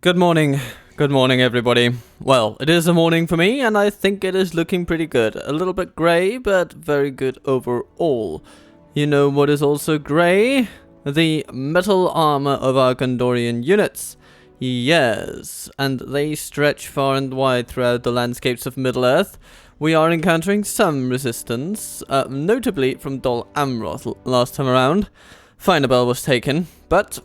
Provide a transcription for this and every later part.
Good morning. Good morning, everybody. Well, it is a morning for me, and I think it is looking pretty good. A little bit grey, but very good overall. You know what is also grey? The metal armor of our Gondorian units. Yes, and they stretch far and wide throughout the landscapes of Middle-earth. We are encountering some resistance, notably from Dol Amroth last time around. Finabel was taken, but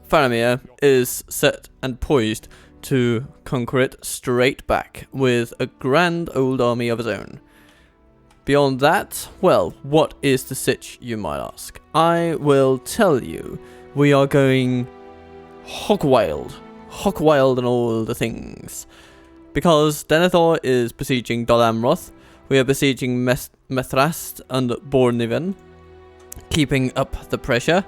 Faramir is set and poised to conquer it straight back with a grand old army of his own. Beyond that, well, what is the sitch, you might ask? I will tell you. We are going hog wild and all the things. Because Denethor is besieging Dol Amroth, we are besieging Methrast and Borniven, keeping up the pressure.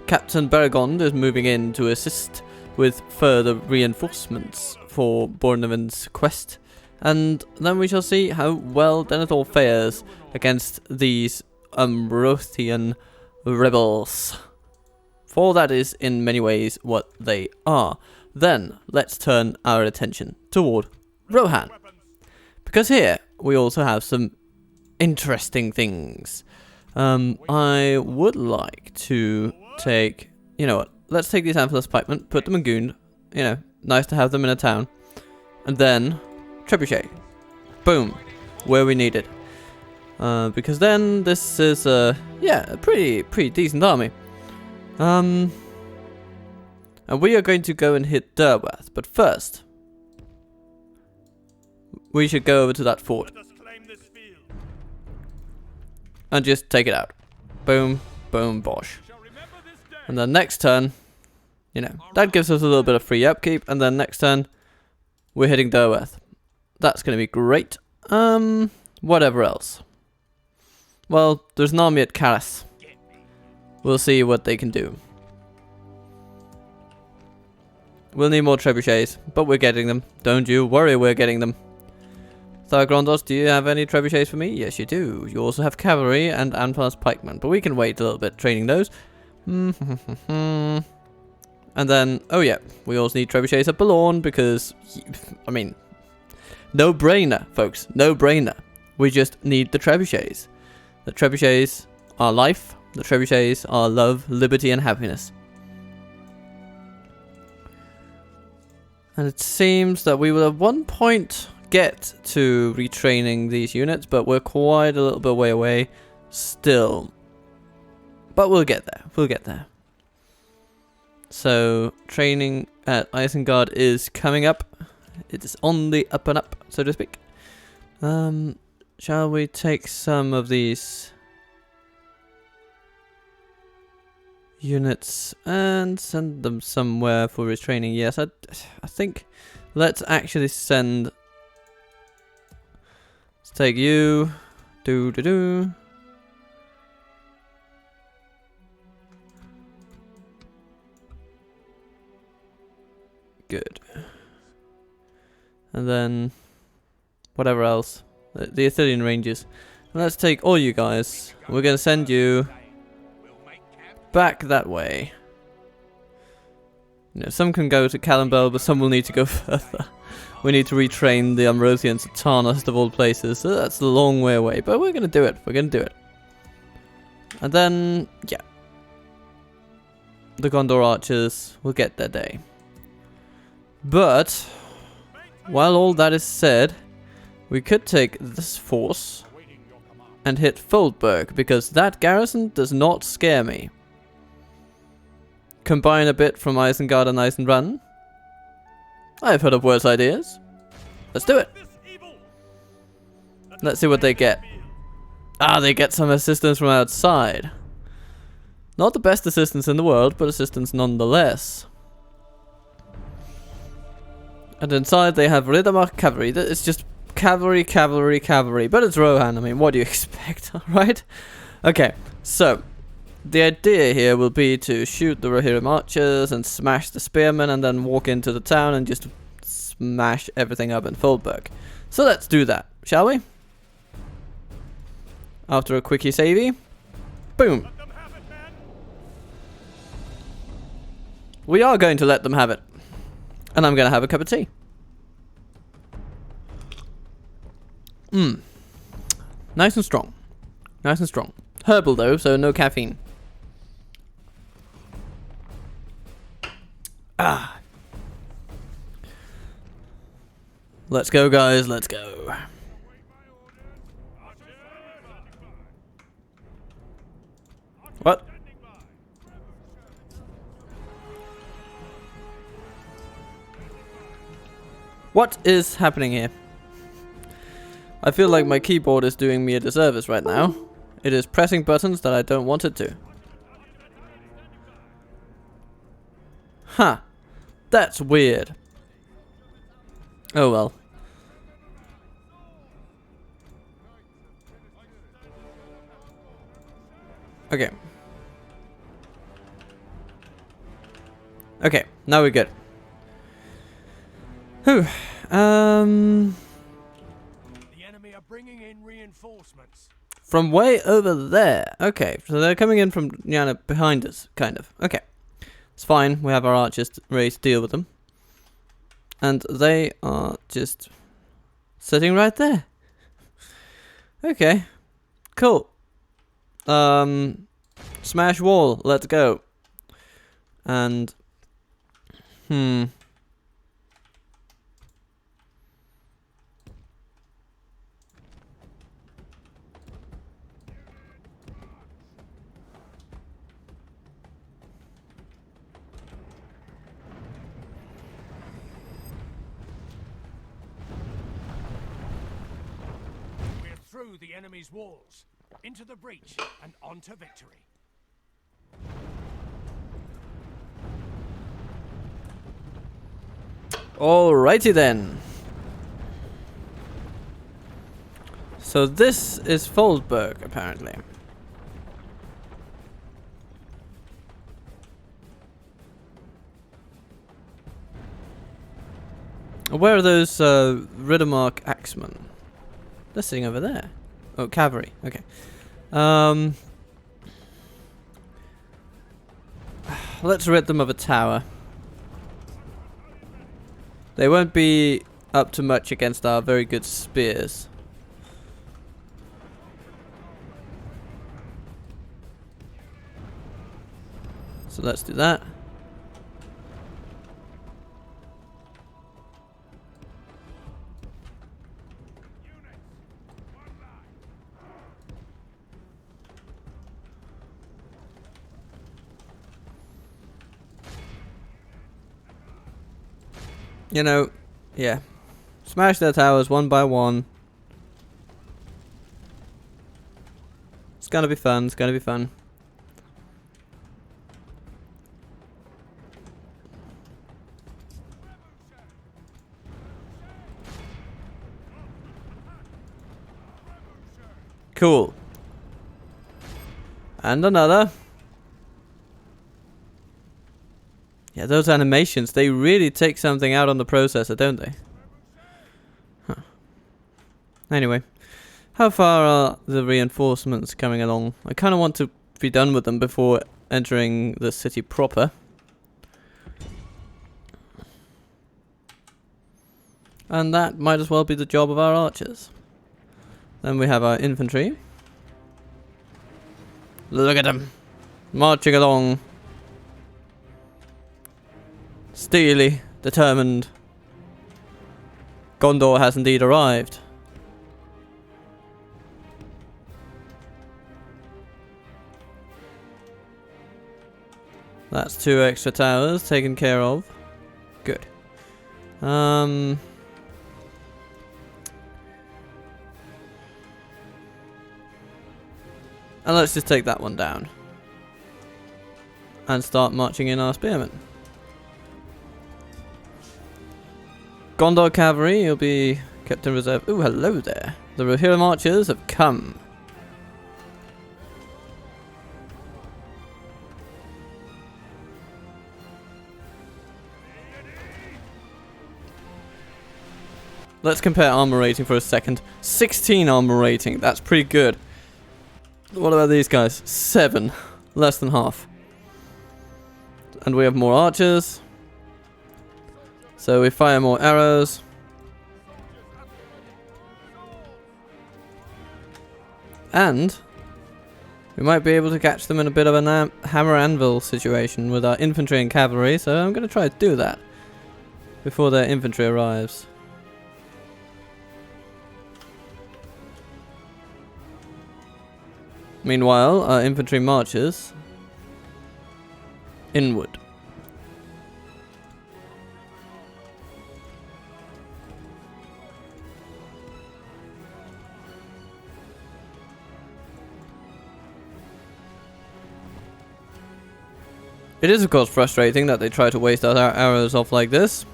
Captain Baragond is moving in to assist with further reinforcements for Borniven's quest, and then we shall see how well Denethor fares against these Amrothian rebels. For that is in many ways what they are. Then let's turn our attention toward Rohan, because here we also have some interesting things. I would like to take, you know what, let's take these Antlerless Pikemen, put them in Goond, you know, nice to have them in a town, and then Trebuchet, boom, where we need it, because then this is a pretty decent army, and we are going to go and hit Derwath, but first, we should go over to that fort, and just take it out, boom, boom, bosh. And then next turn, you know, that gives us a little bit of free upkeep. And then next turn, we're hitting Derwath. That's going to be great. Whatever else. Well, there's an army at Karas. We'll see what they can do. We'll need more trebuchets, but we're getting them. Don't you worry, we're getting them. Thargrondos, do you have any trebuchets for me? Yes, you do. You also have cavalry and Antlerless pikemen, but we can wait a little bit training those. And then, oh yeah, we also need trebuchets at Balaurn because, I mean, no brainer, folks, no brainer. We just need the trebuchets. The trebuchets are life. The trebuchets are love, liberty, and happiness. And it seems that we will at one point get to retraining these units, but we're quite a little bit way away still. But we'll get there. We'll get there. So, training at Isengard is coming up. It is on the up and up, so to speak. Shall we take some of these units and send them somewhere for retraining? Yes, I think let's actually send. Let's take you. Good. And then whatever else, the Athenian Rangers. And let's take all you guys. We're gonna send you back that way. You know, some can go to Callambel, but some will need to go further. We need to retrain the Amrothians at Tarnast of all places, so that's a long way away. But we're gonna do it. We're gonna do it. And then, yeah, the Gondor archers will get their day. But, while all that is said, we could take this force and hit Foldberg, because that garrison does not scare me. Combine a bit from Isengard and Eisenrun. I've heard of worse ideas. Let's do it. Let's see what they get. Ah, they get some assistance from outside. Not the best assistance in the world, but assistance nonetheless. And inside they have Riddermark cavalry. It's just cavalry, but it's Rohan. I mean, what do you expect, right? Okay, so the idea here will be to shoot the Rohirrim archers and smash the spearmen and then walk into the town and just smash everything up in Foldberg. So let's do that, shall we? After a quickie savey. Boom. We are going to let them have it. And I'm gonna have a cup of tea. Nice and strong. Nice and strong. Herbal though, so no caffeine. Ah. Let's go, guys. Let's go. What? What is happening here? I feel like my keyboard is doing me a disservice right now. It is pressing buttons that I don't want it to. Huh. That's weird. Oh well. Okay. Okay, now we're good. Whew. The enemy are bringing in reinforcements. From way over there. Okay, so they're coming in from behind us, kind of. Okay. It's fine, we have our archers ready to deal with them. And they are just sitting right there. Okay. Cool. Smash wall, let's go. And We're through the enemy's walls, into the breach, and on to victory. alrighty then. So this is Foldberg, apparently. Where are those Riddermark axemen? They're sitting over there. Oh, cavalry. Okay. Let's rid them of a tower. They won't be up to much against our very good spears. So let's do that. You know, yeah. Smash their towers one by one. It's gonna be fun, it's gonna be fun. Cool. And another. Yeah, those animations, they really take something out on the processor, don't they? Huh. Anyway, how far are the reinforcements coming along? I kind of want to be done with them before entering the city proper. And that might as well be the job of our archers. Then we have our infantry. Look at them, marching along. Steely, determined. Gondor has indeed arrived. That's 2 extra towers taken care of. Good. And let's just take that one down. And start marching in our spearmen. Gondor cavalry, you'll be kept in reserve. Ooh, hello there. The Rohirrim archers have come. Let's compare armor rating for a second. 16 armor rating, that's pretty good. What about these guys? 7. Less than half. And we have more archers. So we fire more arrows. And we might be able to catch them in a bit of a hammer anvil situation with our infantry and cavalry, so I'm going to try to do that before their infantry arrives. Meanwhile, our infantry marches inward. It is of course frustrating that they try to waste our arrows off like this.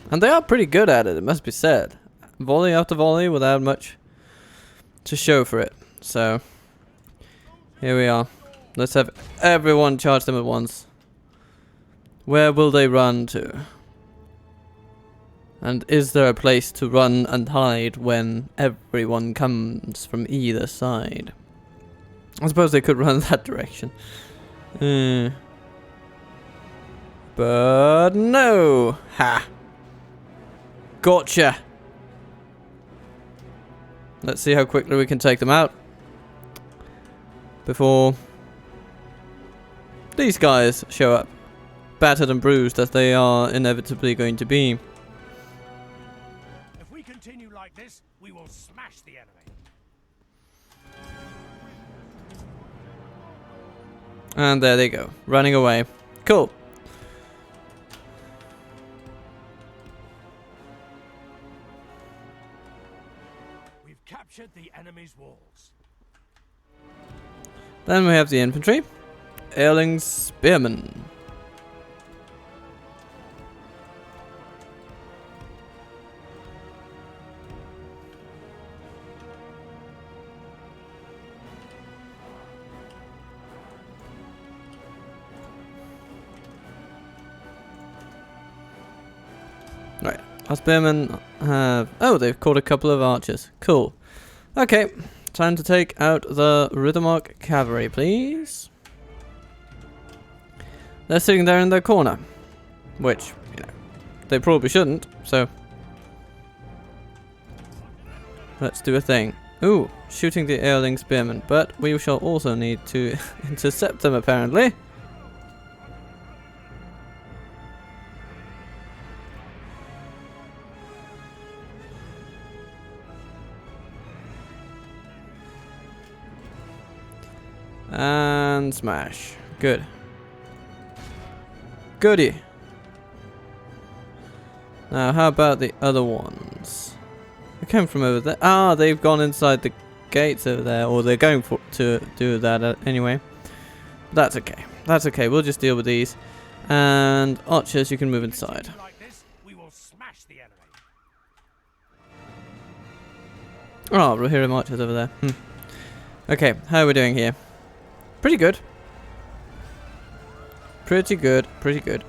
And they are pretty good at it, it must be said. Volley after volley without much to show for it. So, here we are. Let's have everyone charge them at once. Where will they run to? And is there a place to run and hide when everyone comes from either side? I suppose they could run that direction. But no! Ha! Gotcha! Let's see how quickly we can take them out before these guys show up, battered and bruised as they are inevitably going to be. If we continue like this, we will smash the enemy. And there they go, running away. Cool. We've captured the enemy's walls. Then we have the infantry. Airling Spearmen. Right, our spearmen have... Oh, they've caught a couple of archers. Cool. Okay, time to take out the Riddermark cavalry, please. They're sitting there in their corner. Which, you know, they probably shouldn't, so... Let's do a thing. Ooh, shooting the Airling Spearmen, but we shall also need to intercept them, apparently. And smash. Good. Goody. Now, how about the other ones? They came from over there. Ah, they've gone inside the gates over there, or they're going to do that anyway. That's okay. That's okay. We'll just deal with these. And archers, you can move inside. Like this, we will smash the enemy. Oh, Rohirrim archers over there. Okay, how are we doing here? Pretty good. Pretty good. Pretty good.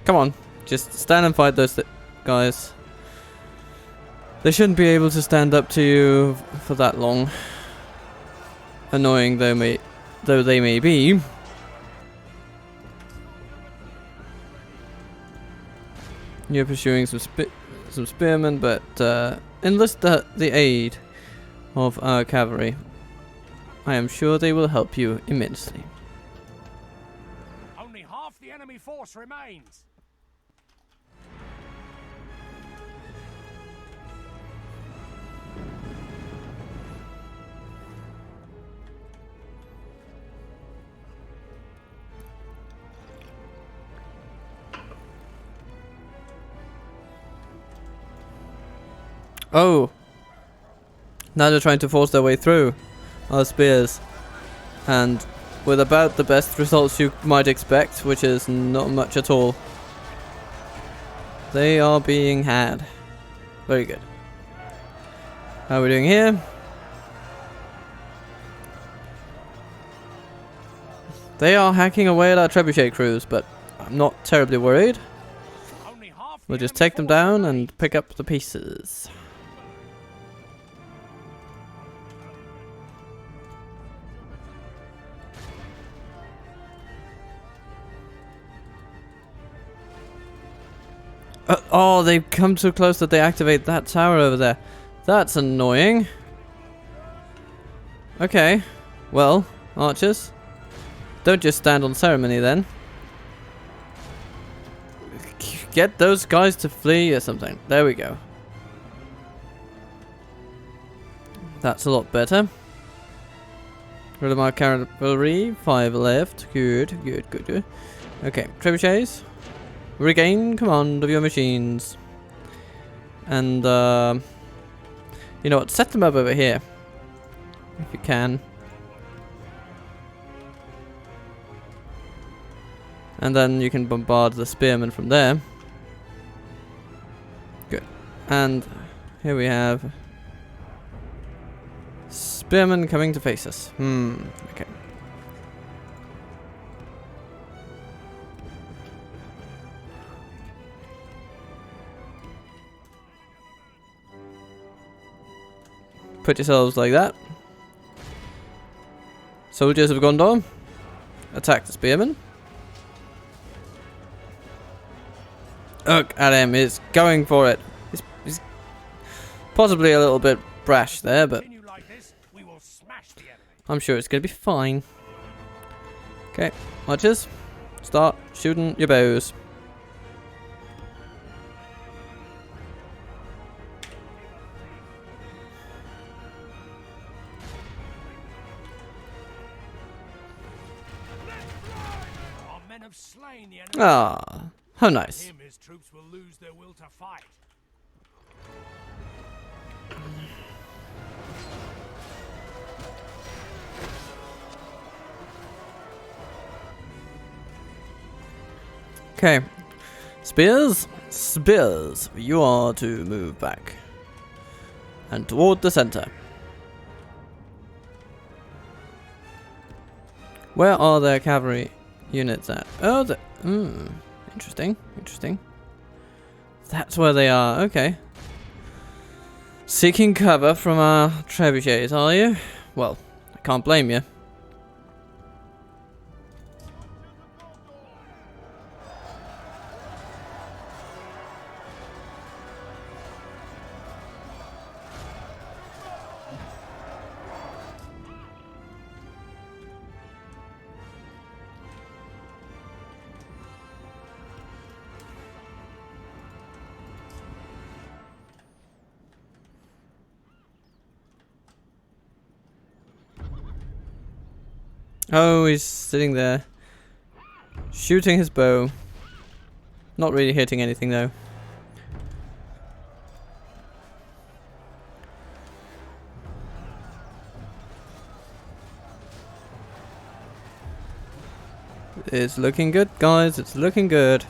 Come on, just stand and fight those guys. They shouldn't be able to stand up to you for that long. Annoying though they may be. You're pursuing some spearmen, but enlist the aid of our cavalry. I am sure they will help you immensely. Only half the enemy force remains. Oh! Now they're trying to force their way through our spears. And with about the best results you might expect, which is not much at all. They are being had. Very good. How are we doing here? They are hacking away at our trebuchet crews, but I'm not terribly worried. Only half the We'll just enemy take them forces down remain. and pick up the pieces. Oh, they've come so close that they activate that tower over there. That's annoying. Okay. Well, archers, don't just stand on ceremony then. Get those guys to flee or something. There we go. That's a lot better. Rid of my cavalry. 5 left. Good, good, good, good. Okay, trebuchets. Regain command of your machines. And, you know what? Set them up over here. If you can. And then you can bombard the spearmen from there. Good. And here we have spearmen coming to face us. Okay. Put yourselves like that. Soldiers of Gondor, attack the spearmen. Look at him, he's going for it. He's possibly a little bit brash there, but Continue like this, we will smash the enemy. I'm sure it's going to be fine. Okay, archers, start shooting your bows. Our men have slain the enemy. Ah, how nice. Him, his troops will lose their will to fight. Okay, spears, spears, you are to move back and toward the center. Where are their cavalry units at? Oh, interesting, interesting. That's where they are, okay. Seeking cover from our trebuchets, are you? Well, I can't blame you. Oh, he's sitting there, shooting his bow. Not really hitting anything though. It's looking good, guys. It's looking good.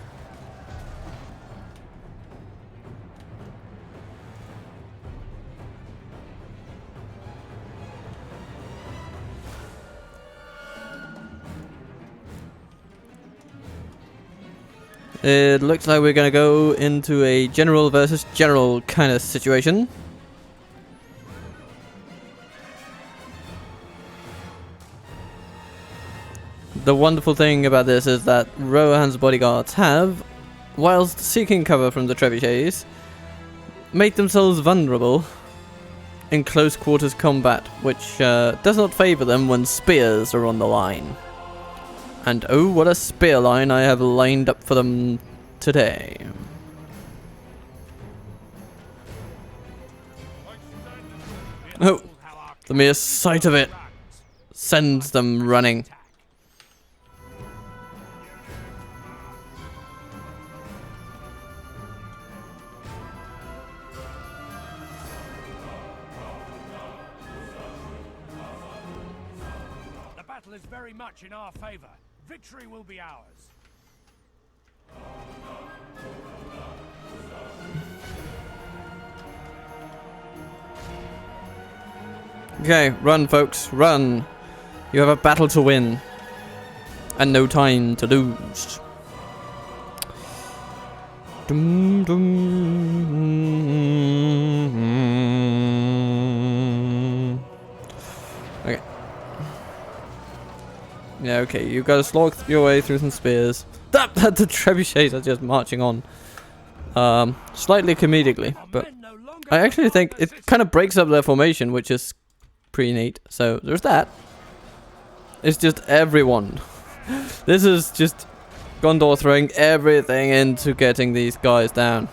It looks like we're gonna go into a general versus general kind of situation. The wonderful thing about this is that Rohan's bodyguards have, whilst seeking cover from the trebuchets, made themselves vulnerable in close quarters combat, which does not favour them when spears are on the line. And oh, what a spear line I have lined up for them today. Oh, the mere sight of it sends them running. The battle is very much in our favor. Victory will be ours. Okay, run folks, run. You have a battle to win. And no time to lose. Dum, dum. Okay. Yeah, okay, you gotta slog your way through some spears. The trebuchets are just marching on. Slightly comedically, but I actually think it kind of breaks up their formation, which is pretty neat. So there's that. It's just everyone. This is just Gondor throwing everything into getting these guys down.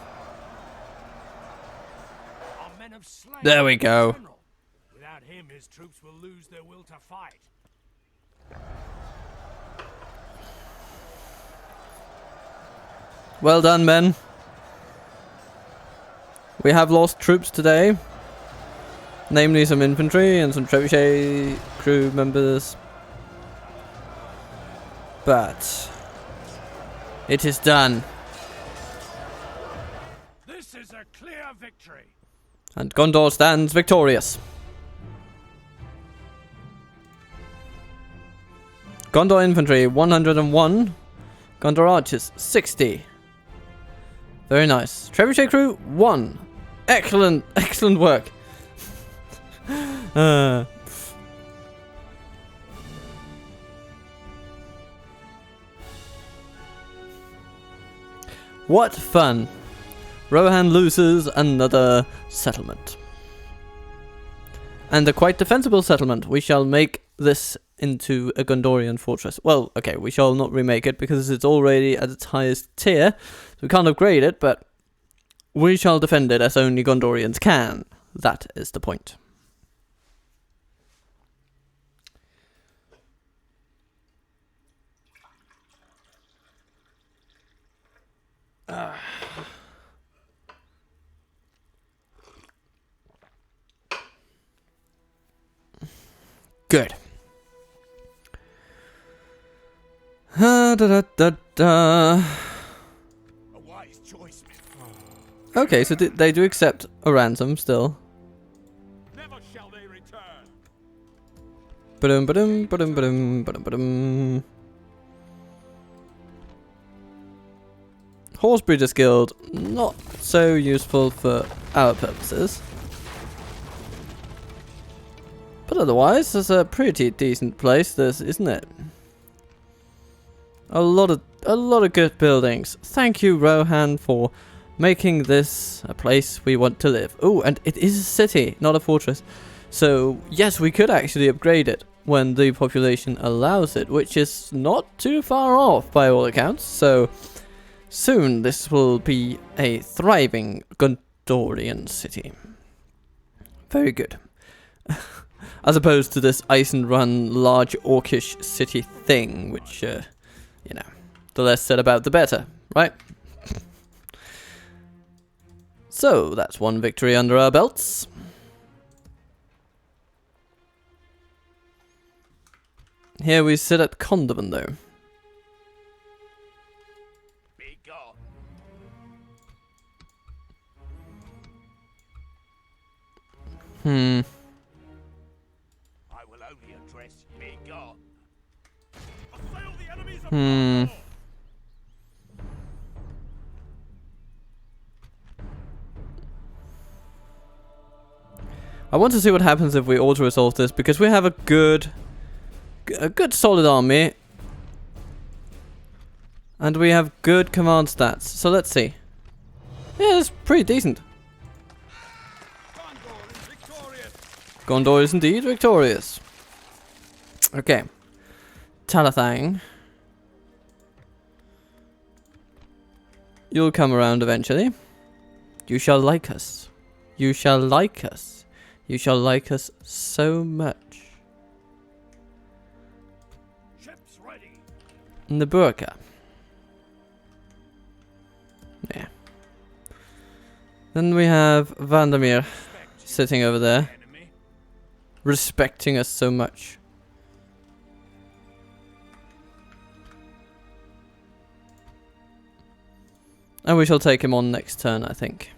There we go. Without him, his troops will lose their will to fight. Well done, men. We have lost troops today. Namely some infantry and some trebuchet crew members. But it is done. This is a clear victory. And Gondor stands victorious. Gondor infantry 101. Gondor archers 60. Very nice. Trebuchet crew 1. Excellent, excellent work. What fun. Rohan loses another settlement. And a quite defensible settlement. We shall make this into a Gondorian fortress. Well, okay, we shall not remake it because it's already at its highest tier. So we can't upgrade it, but we shall defend it as only Gondorians can. That is the point. Good. Da, da, da, da. A wise choice. Okay, so they do accept a ransom still. Never shall they return. Ba-dum, ba-dum, ba-dum, ba-dum, ba-dum, ba-dum. Horse Breeders Guild, not so useful for our purposes. But otherwise, it's a pretty decent place, this, isn't it? A lot of good buildings. Thank you, Rohan, for making this a place we want to live. Oh, and it is a city, not a fortress. So, yes, we could actually upgrade it when the population allows it, which is not too far off by all accounts. So, soon this will be a thriving Gondorian city. Very good. As opposed to this Eisenrun large orcish city thing, which, you know, the less said about the better, right? So, that's one victory under our belts. Here we sit at Condorman, though. Be gone. I will only address be gone. Assail the enemies of Gondor. I want to see what happens if we auto-resolve this, because we have a good solid army. And we have good command stats. So let's see. Yeah, it's pretty decent. Gondor is victorious. Gondor is indeed victorious. Okay. Talathang. You'll come around eventually. You shall like us. You shall like us. You shall like us so much. Ships ready. Naburka. Yeah. Then we have Vandermeer sitting over there, Enemy. respecting us so much. And we shall take him on next turn, I think.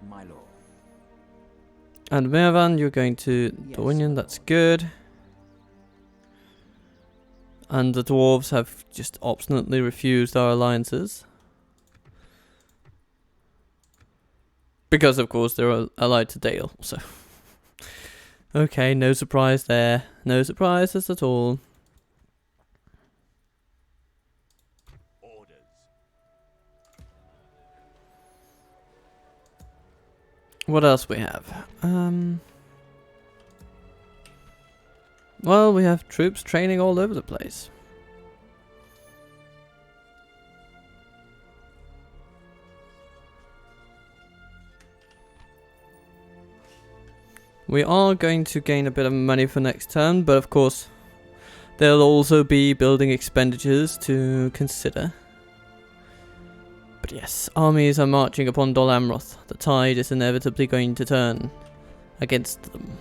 My lord. And Mervan, you're going to Dornian, that's good. And the dwarves have just obstinately refused our alliances. Because of course they're allied to Dale, so. Okay, no surprise there. No surprises at all. What else we have? Well, we have troops training all over the place. We are going to gain a bit of money for next turn, but of course there'll also be building expenditures to consider. But yes, armies are marching upon Dol Amroth. The tide is inevitably going to turn against them.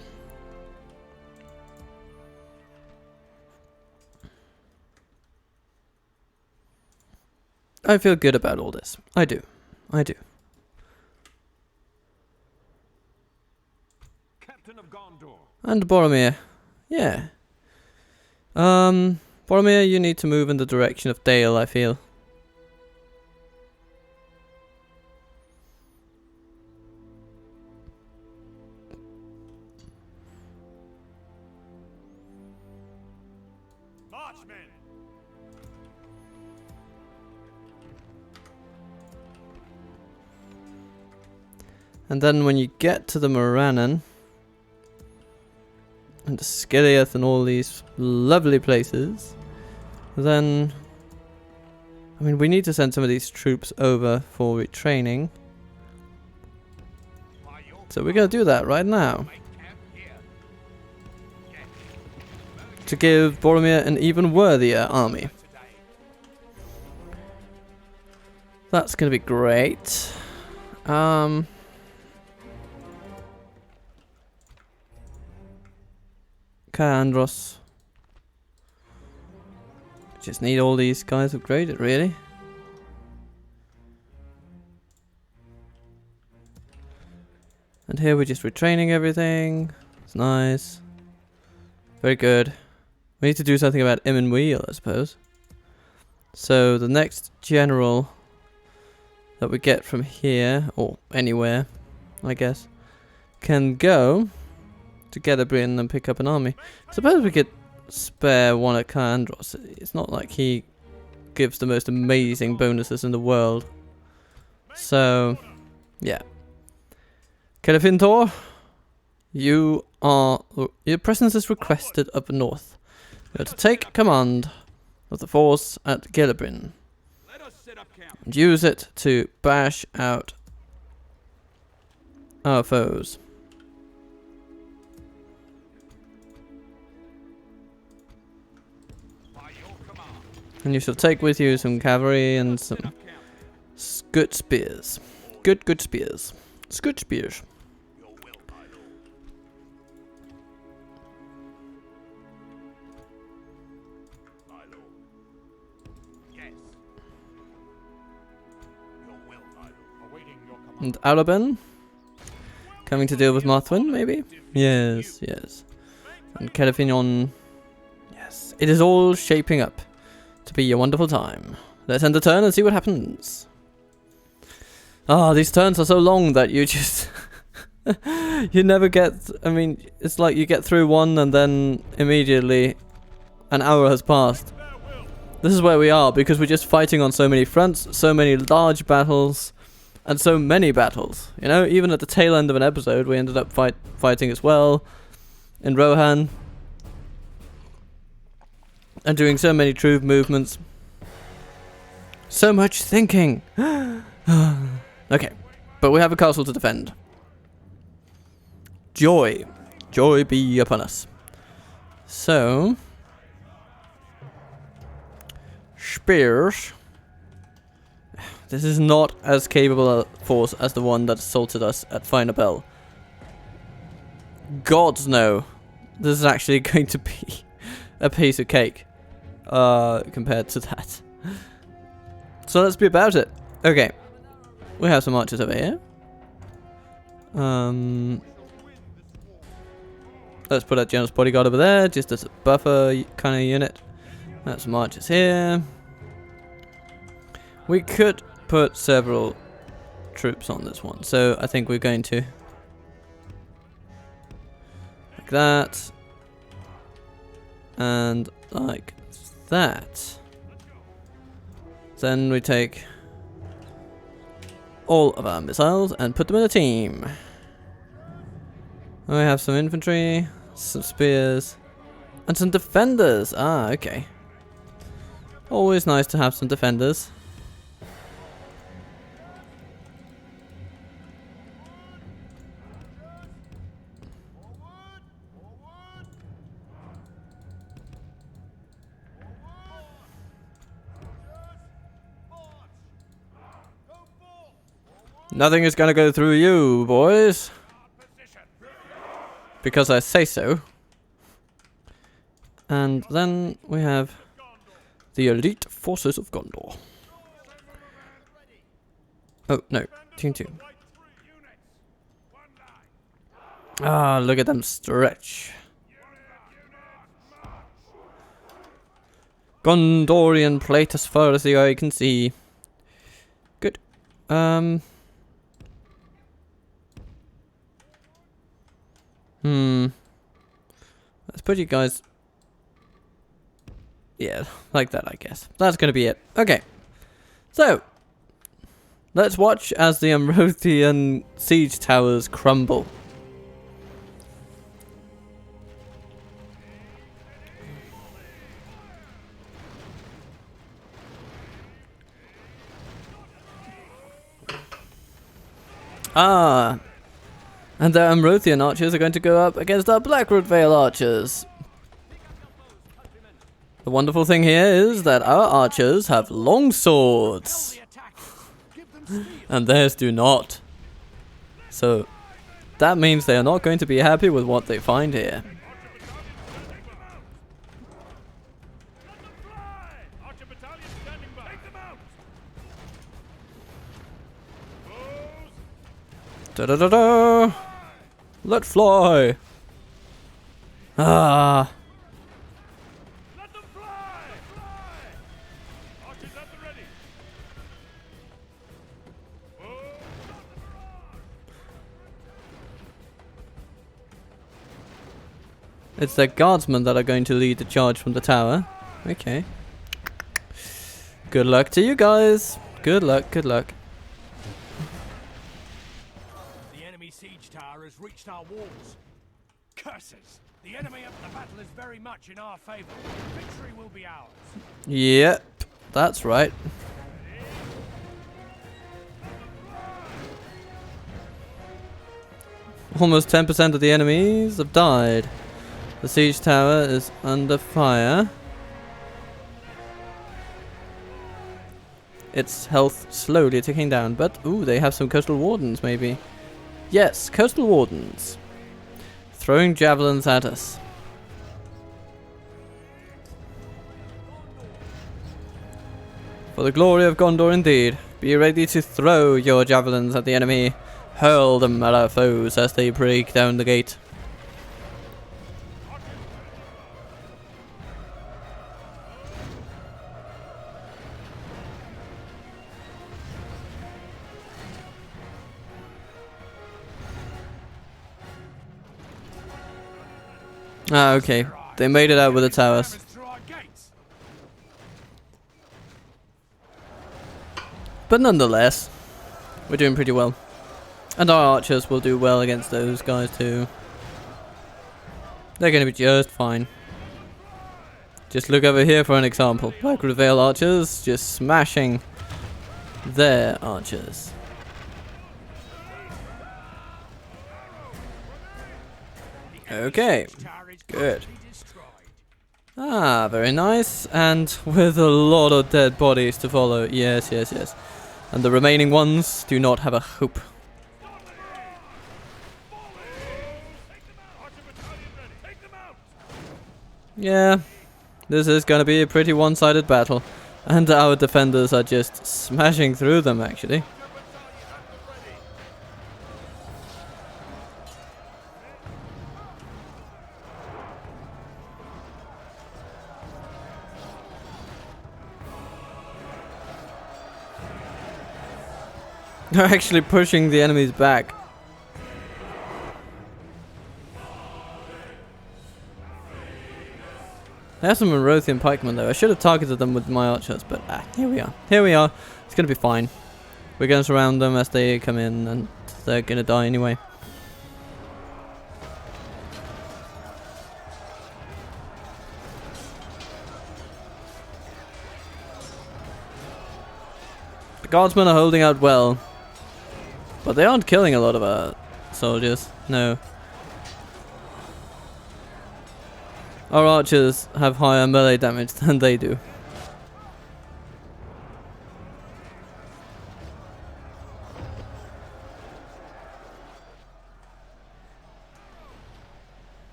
I feel good about all this. I do. I do. Captain of Gondor. And Boromir. Yeah. Boromir, you need to move in the direction of Dale, I feel. Marchmen. And then when you get to the Morannon and the Skiliath and all these lovely places, then I mean we need to send some of these troops over for retraining. So we're gonna do that right now. To give Boromir an even worthier army. That's gonna be great. Andros. Just need all these guys upgraded, really. And here we're just retraining everything. It's nice. Very good. We need to do something about Imminwheel, I suppose. So the next general that we get from here, or anywhere, I guess, can go to Gelebrin and pick up an army. Suppose we could spare one at Andros. It's not like he gives the most amazing bonuses in the world. So, yeah. Celefintor, your presence is requested up north. You are to take command of the force at Gelebrin and use it to bash out our foes. And you shall take with you some cavalry and some good spears. Good spears. Good spears. And Arabin? Coming to deal with Marthwin, maybe? Yes, yes. And Celefinor. Yes. It is all shaping up to be a wonderful time. Let's end the turn and see what happens. Ah, these turns are so long that you just... you never get... I mean, it's like you get through one and then immediately an hour has passed. This is where we are, because we're just fighting on so many fronts, so many large battles, and so many battles. You know, even at the tail end of an episode, we ended up fighting as well in Rohan. And doing so many troop movements. So much thinking. Okay, but we have a castle to defend. Joy. Joy be upon us. So... spears. This is not as capable a force as the one that assaulted us at Finabel. Gods no. This is actually going to be a piece of cake. Compared to that. So let's be about it. Okay. We have some archers over here. Let's put our general's bodyguard over there, just as a buffer kind of unit. That's some archers here. We could put several troops on this one, so I think we're going to like that and like that. Then we take all of our missiles and put them in a team. We have some infantry, some spears, and some defenders. Ah, okay. Always nice to have some defenders. Nothing is gonna go through you, boys. Because I say so. And then we have the elite forces of Gondor. Oh, no. Team 2. Ah, look at them stretch. Gondorian plate as far as the eye can see. Good. Let's put you guys... Yeah, like that, I guess. That's gonna be it. Okay. So, let's watch as the Amrothian siege towers crumble. Ah, and the Amrothian archers are going to go up against our Blackroot Vale archers. The wonderful thing here is that our archers have long swords, and theirs do not. So, that means they are not going to be happy with what they find here. Da da da da! Let fly! Ah! Let them fly! Fly! Archers at the ready. It's the guardsmen that are going to lead the charge from the tower. Okay. Good luck to you guys. Good luck, good luck. The enemy siege tower has reached our walls. Curses! The enemy of the battle is very much in our favor. Victory will be ours. Yep, that's right. Almost 10% of the enemies have died. The siege tower is under fire. Its health slowly ticking down, but ooh, they have some coastal wardens maybe. Yes, coastal wardens. Throwing javelins at us. For the glory of Gondor indeed. Be ready to throw your javelins at the enemy. Hurl them at our foes as they break down the gate. Ah, okay. They made it out with the towers. But nonetheless, we're doing pretty well. And our archers will do well against those guys too. They're going to be just fine. Just look over here for an example. Blackroot Vale archers just smashing their archers. Okay, good. Ah, very nice. And with a lot of dead bodies to follow. Yes, yes, yes. And the remaining ones do not have a hope. Yeah, this is going to be a pretty one-sided battle. And our defenders are just smashing through them, actually. They're actually pushing the enemies back. They have some Amrothian pikemen though. I should have targeted them with my archers, but here we are. Here we are. It's gonna be fine. We're gonna surround them as they come in, and they're gonna die anyway. The guardsmen are holding out well, but they aren't killing a lot of our soldiers. No. Our archers have higher melee damage than they do.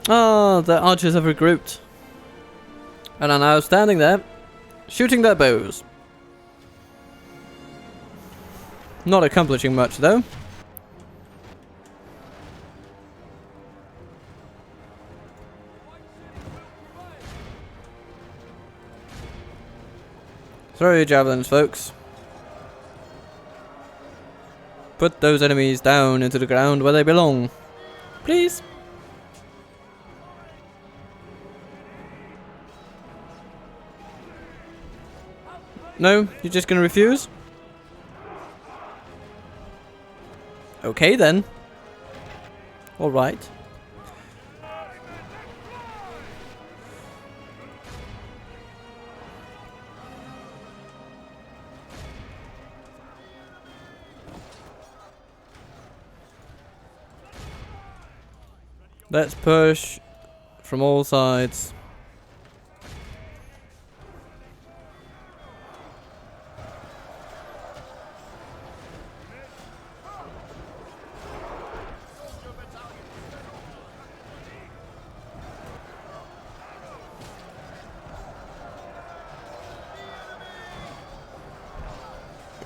Oh, the archers have regrouped and are now standing there, shooting their bows. Not accomplishing much though. Throw your javelins, folks. Put those enemies down into the ground where they belong. Please. No? You're just gonna refuse? Okay then. Alright. Let's push from all sides.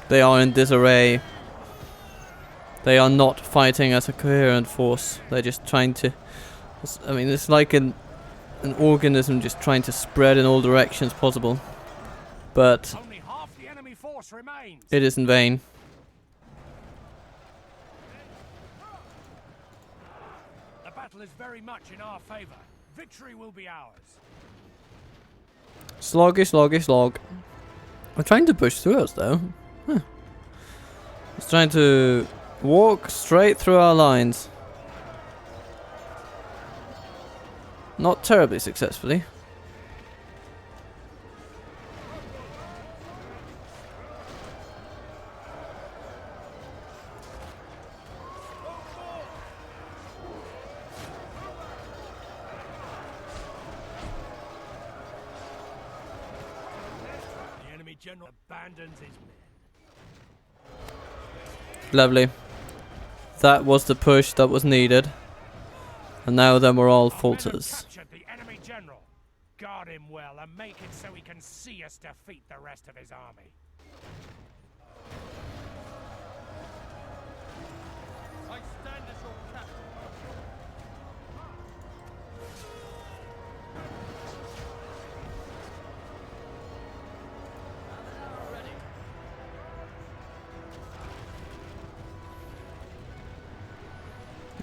They are in disarray. They are not fighting as a coherent force. They're just trying to... I mean, it's like an organism just trying to spread in all directions possible. But Only half the enemy force remains. it is in vain. The battle is very much in our favor. Victory will be ours. Sloggy, sloggy, slog. We're trying to push through us though. Huh. It's trying to walk straight through our lines. Not terribly successfully. The enemy general abandons his men. Lovely. That was the push that was needed. And now the morale falters. Captured the enemy general. Guard him well and make it so he can see us defeat the rest of his army. I stand as your captain.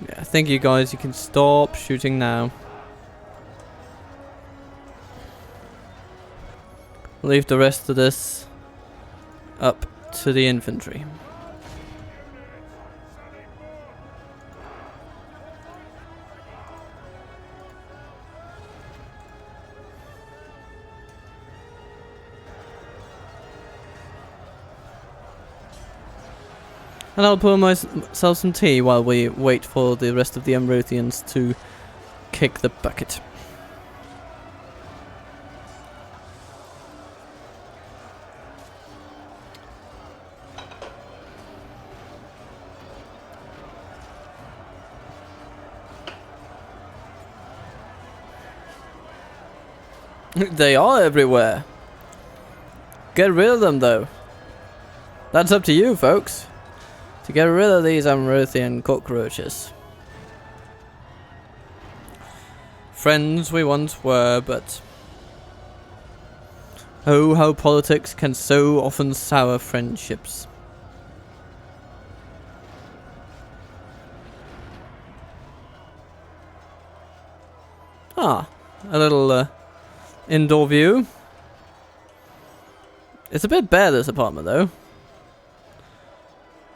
Yeah, thank you guys. You can stop shooting now. Leave the rest of this up to the infantry. And I'll pour myself some tea while we wait for the rest of the Amrothians to kick the bucket. They are everywhere. Get rid of them though. That's up to you, folks. To get rid of these Amrothian cockroaches. friends we once were, but oh, how politics can so often sour friendships. Ah, a little indoor view. It's a bit bare, this apartment, though.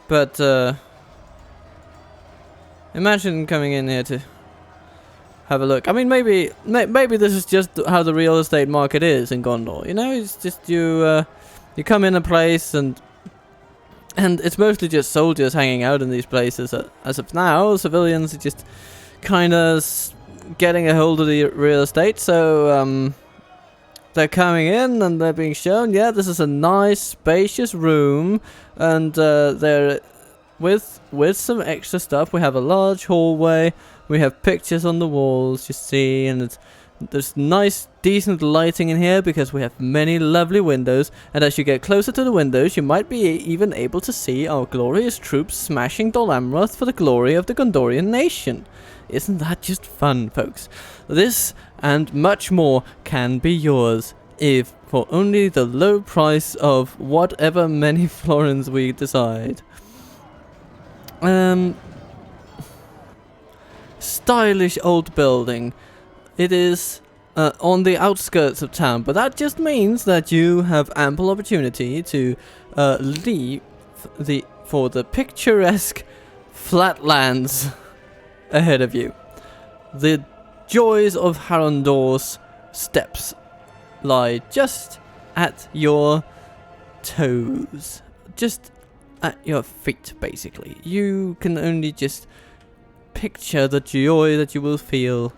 But imagine coming in here to have a look. I mean, maybe this is just how the real estate market is in Gondor. You know, it's just you come in a place and it's mostly just soldiers hanging out in these places. As of now, civilians are just kind of getting a hold of the real estate. So they're coming in and they're being shown, yeah, this is a nice, spacious room, and they're with some extra stuff. We have a large hallway. We have pictures on the walls, you see, and there's nice, decent lighting in here because we have many lovely windows. And as you get closer to the windows, you might be even able to see our glorious troops smashing Dol Amroth for the glory of the Gondorian nation. Isn't that just fun, folks? This and much more can be yours if for only the low price of whatever many florins we decide. Stylish old building. It is on the outskirts of town, but that just means that you have ample opportunity to leave for the picturesque flatlands ahead of you. The joys of Harondor's steppes lie just at your toes, just at your feet, basically. You can only just picture the joy that you will feel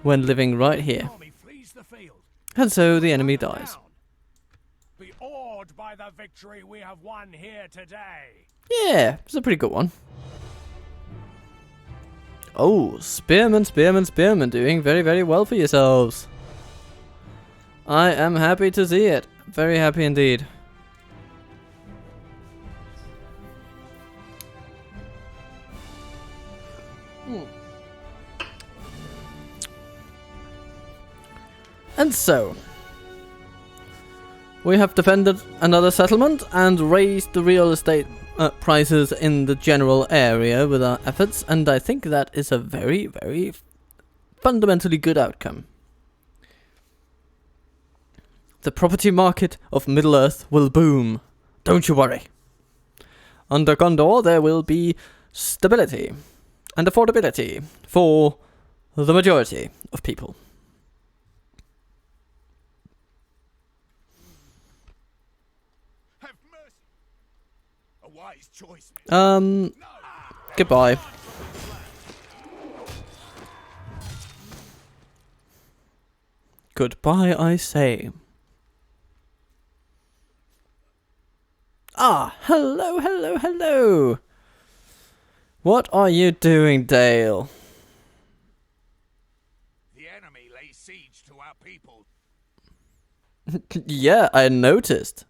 when living right here. And so the enemy dies. Be awed by the victory we have won here today. Yeah, it's a pretty good one. Oh, spearmen, spearmen, spearmen, doing very, very well for yourselves. I am happy to see it. Very happy indeed. And so, we have defended another settlement and raised the real estate prices in the general area with our efforts, and I think that is a very, very fundamentally good outcome. The property market of Middle-earth will boom. Don't you worry. Under Gondor, there will be stability and affordability for the majority of people. Have mercy. A wise choice. Goodbye. Goodbye, I say. Ah, hello, hello, hello. What are you doing, Dale? The enemy lays siege to our people. Yeah, I noticed.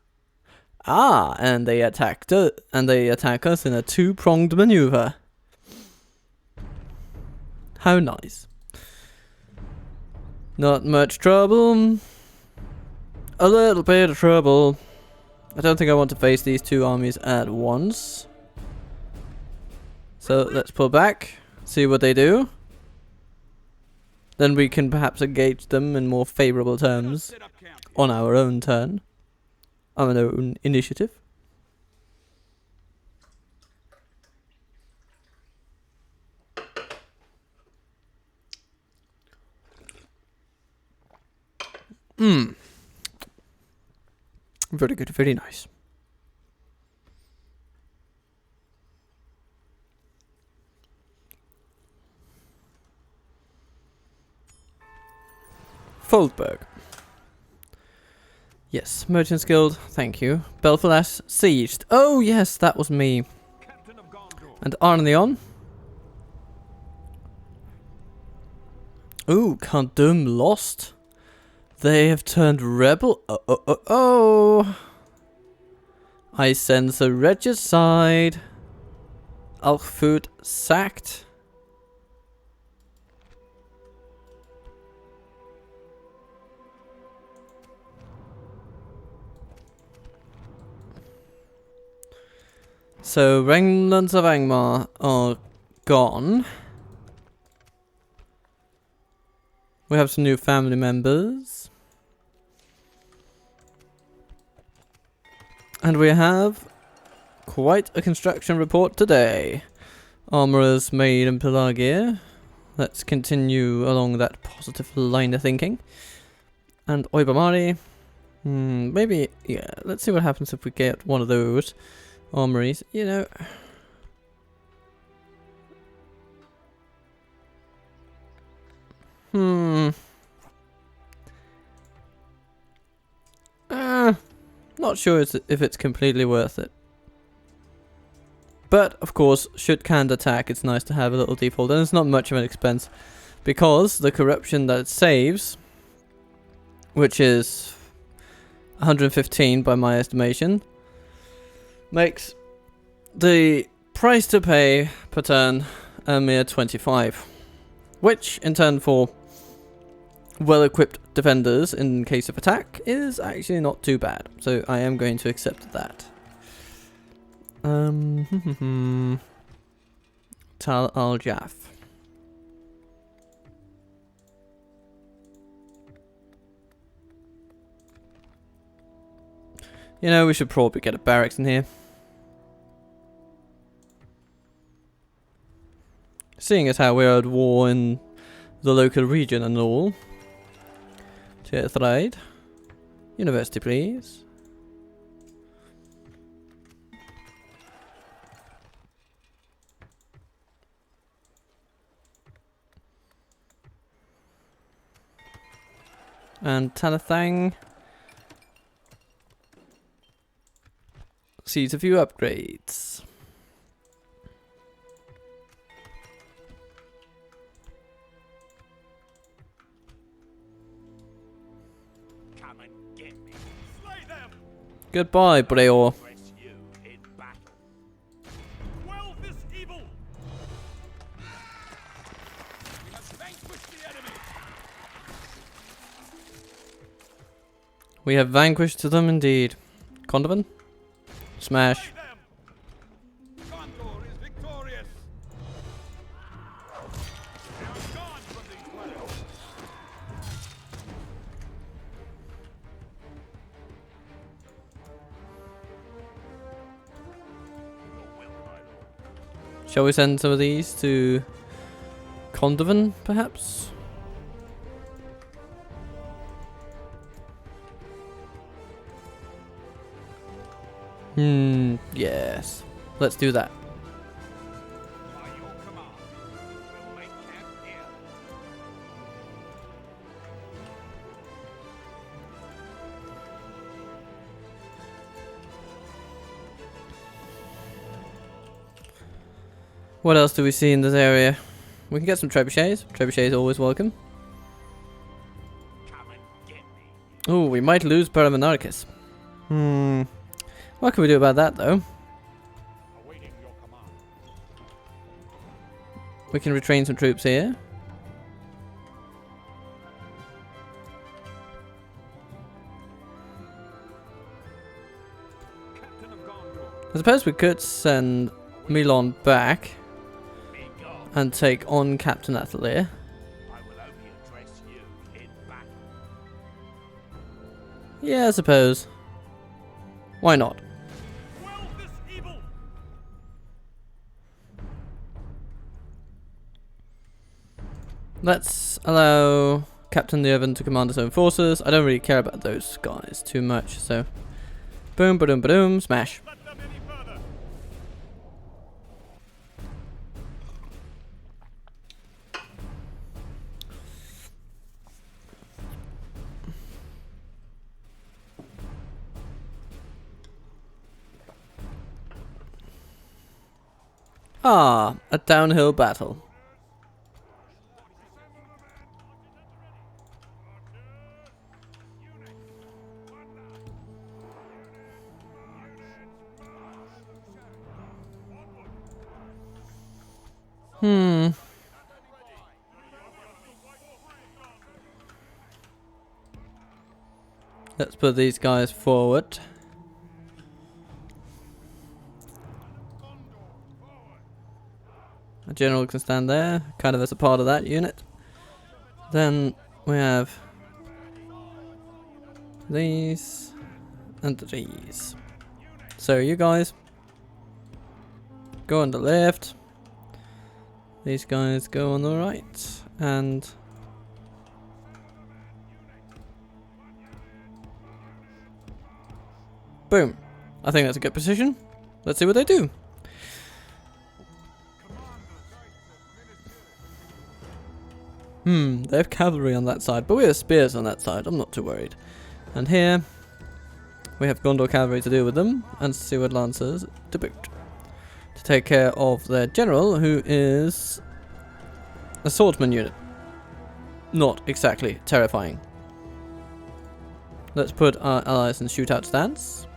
Ah, and they attack us in a two-pronged maneuver. How nice. Not much trouble. A little bit of trouble. I don't think I want to face these two armies at once. So let's pull back, see what they do. Then we can perhaps engage them in more favorable terms on our own turn. On our own initiative. Very good, very nice. Foldberg. Yes, Merchant's Guild, thank you. Belfalas sieged. Oh yes, that was me. And Arneon. Ooh, Kandum lost. They have turned rebel. Oh. I sense a regicide. Alffoot sacked. So, remnants of Angmar are gone. We have some new family members. And we have quite a construction report today. Armorers made in Pelagia. Let's continue along that positive line of thinking. And Oibamari. Maybe, yeah, let's see what happens if we get one of those armories. You know. Not sure if it's completely worth it. But, of course, should canned attack, it's nice to have a little default. And it's not much of an expense. Because the corruption that it saves, which is 115 by my estimation, makes the price to pay per turn a mere 25. Which, in turn for well-equipped defenders in case of attack, is actually not too bad. So I am going to accept that. Tal al-Jaf. You know, we should probably get a barracks in here. Seeing as how we're at war in the local region and all. Trade. University, please. And Talathang sees a few upgrades. Come and get me. Slay them. Goodbye, Breor. Press you in battle. Quell this evil. We must vanquish the enemy. We have vanquished them indeed. Condovan? Smash. Gondor is victorious. Now gone from these dwellings. Your will, my lord. Shall we send some of these to Condovan, perhaps? Yes. Let's do that. By your command, we'll make camp here. What else do we see in this area? We can get some trebuchets. Trebuchets always welcome. Come and get me. Oh, we might lose Paramonarchus. What can we do about that, though? Awaiting your command. We can retrain some troops here. Captain of Gondor. I suppose we could send Milon back Be gone. and take on Captain Athalir. I will only address you in battle. Yeah, I suppose. Why not? Quell this evil. Let's allow Captain Leovan to command his own forces. I don't really care about those guys too much, so... Boom, ba-doom, ba-doom, smash. Let them any further. Ah, a downhill battle. Let's put these guys forward. general can stand there, kind of as a part of that unit. Then we have these and these. So you guys go on the left. These guys go on the right, and boom. I think that's a good position. Let's see what they do. They have cavalry on that side, but we have spears on that side. I'm not too worried. And here we have Gondor cavalry to deal with them, and Seaward lancers to boot, to take care of their general, who is a swordsman unit. Not exactly terrifying. Let's put our allies in shootout stance.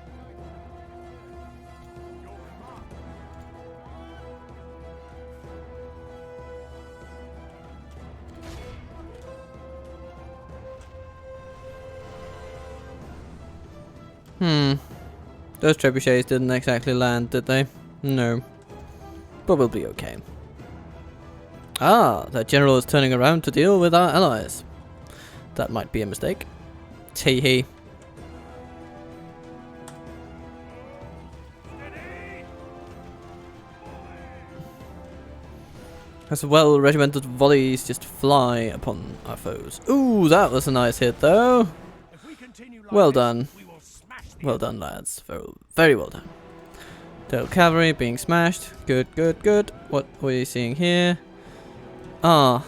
Those trebuchets didn't exactly land, did they? No. But we'll be okay. Ah, that general is turning around to deal with our allies. That might be a mistake. Tee hee. As well, regimented volleys just fly upon our foes. Ooh, that was a nice hit, though. Well done. Well done, lads. Very, very well done. Delta cavalry being smashed. Good, good, good. What are we seeing here? Ah.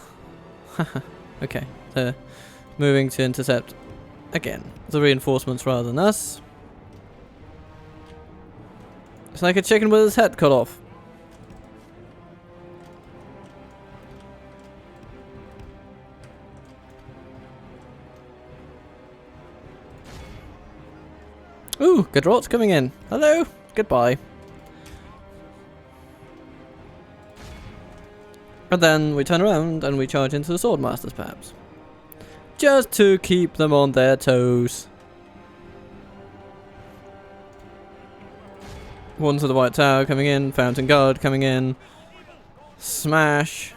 Okay. They're moving to intercept again. The reinforcements rather than us. It's like a chicken with his head cut off. Ooh, Gadrot's coming in. Hello. Goodbye. And then we turn around and we charge into the Swordmasters, perhaps. Just to keep them on their toes. One to the White Tower coming in. Fountain Guard coming in. Smash.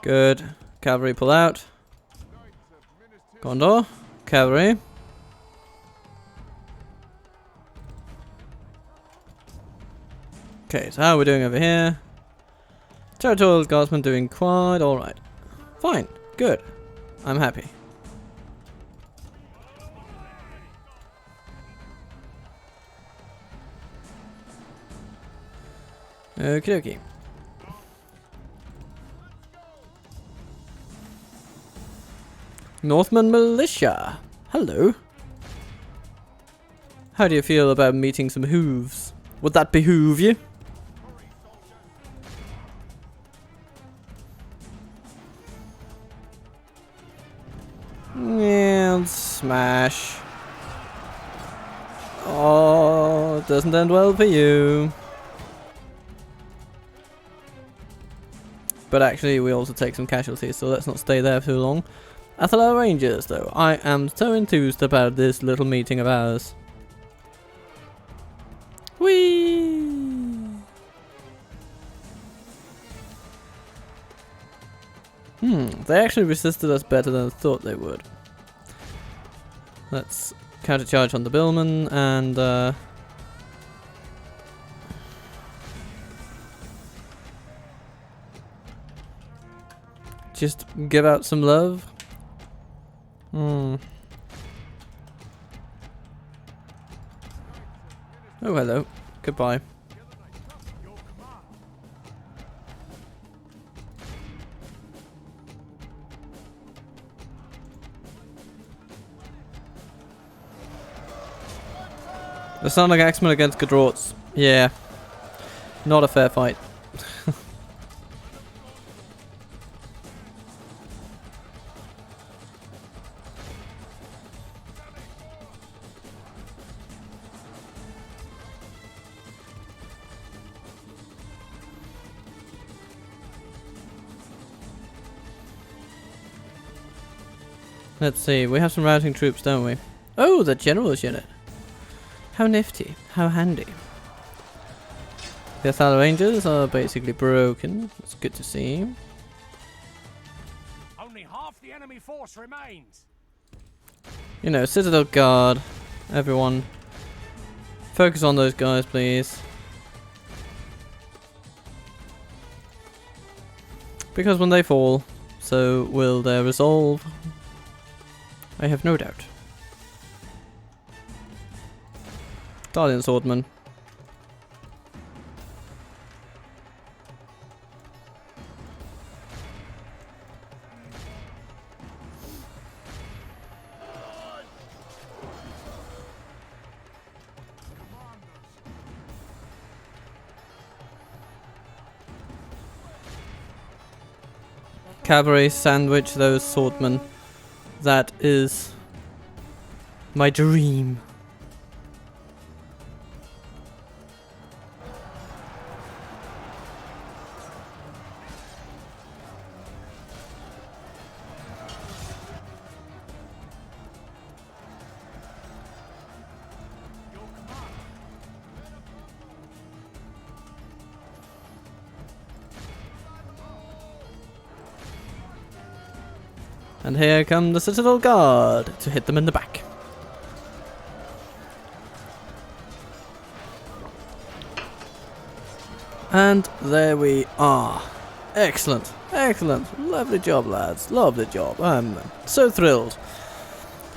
Good. Cavalry pull out. Gondor. Cavalry. Okay, so how are we doing over here? Territorial Guardsmen doing quite alright. Fine. Good. I'm happy. Okie dokie. Northman Militia. Hello. How do you feel about meeting some hooves? Would that behoove you? And smash. Oh, it doesn't end well for you. But actually, we also take some casualties, so let's not stay there too long. Athala Rangers, though. I am so enthused about this little meeting of ours. Whee! They actually resisted us better than I thought they would. Let's countercharge on the Billman and just give out some love. Oh, hello. Goodbye. The Sonic Axeman against Gadrots. Yeah. Not a fair fight. Let's see, we have some routing troops, don't we? Oh, the general's unit. How nifty. How handy. The Athala Rangers are basically broken. It's good to see. Only half the enemy force remains. You know, Citadel Guard. Everyone. Focus on those guys, please. Because when they fall, so will their resolve. I have no doubt. Guardian Swordman. Cavalry sandwich those swordmen. That is my dream. And here come the Citadel Guard to hit them in the back. And there we are. Excellent, excellent, lovely job, lads, lovely job. I'm so thrilled.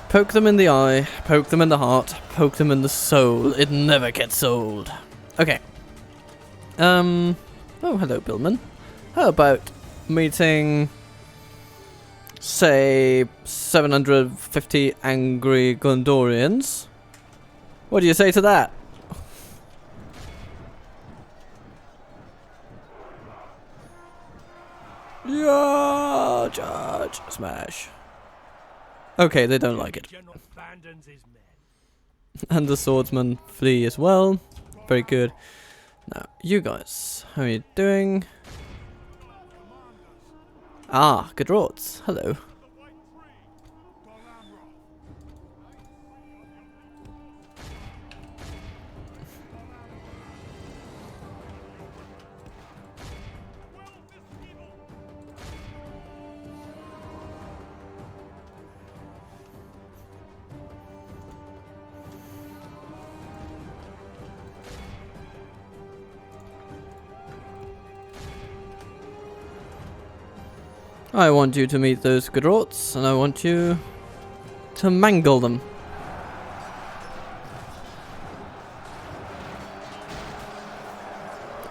Poke them in the eye, poke them in the heart, poke them in the soul. It never gets old. Okay. Oh, hello, Billman. How about meeting, say, 750 angry Gondorians? What do you say to that? Yeah, charge, smash. Okay, they don't like it. And the swordsmen flee as well. Very good. Now, you guys, how are you doing? Ah, good rods. Hello. I want you to meet those good rots, and I want you to mangle them.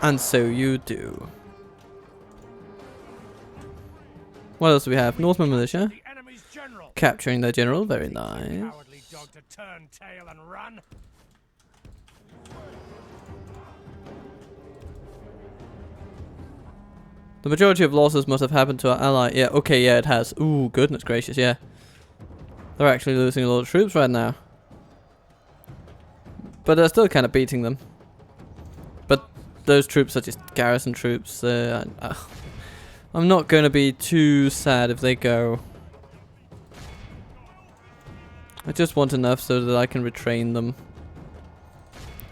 And so you do. What else do we have? Northman Militia. Capturing their general, very nice. The majority of losses must have happened to our ally. Yeah, okay, yeah, it has. Ooh, goodness gracious, yeah. They're actually losing a lot of troops right now. But they're still kind of beating them. But those troops are just garrison troops. I'm not going to be too sad if they go. I just want enough so that I can retrain them.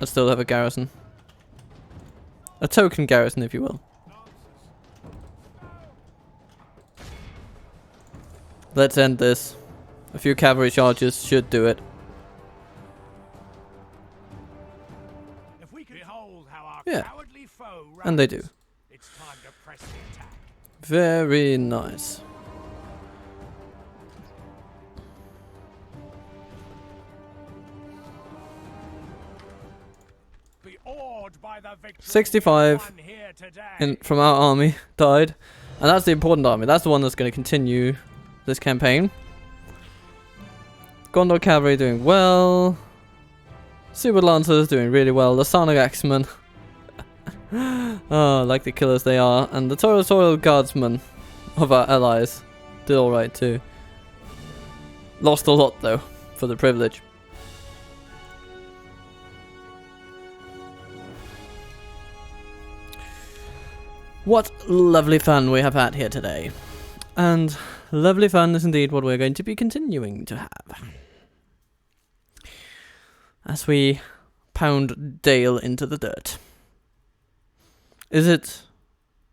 I still have a garrison. A token garrison, if you will. Let's end this. A few cavalry charges should do it. If we can behold how our Yeah. cowardly foe runs, And they do. it's time to press the attack. Very nice. Be awed by the victory 65 won here today. from our army died. And that's the important army. That's the one that's going to continue this campaign. Gondor Cavalry doing well. Super Lancers doing really well. The Sonic Axemen. Oh, like the killers they are. And the Territorial Guardsmen of our allies did alright too. Lost a lot though, for the privilege. What lovely fun we have had here today. And lovely fun is indeed what we're going to be continuing to have. As we pound Dale into the dirt. Is it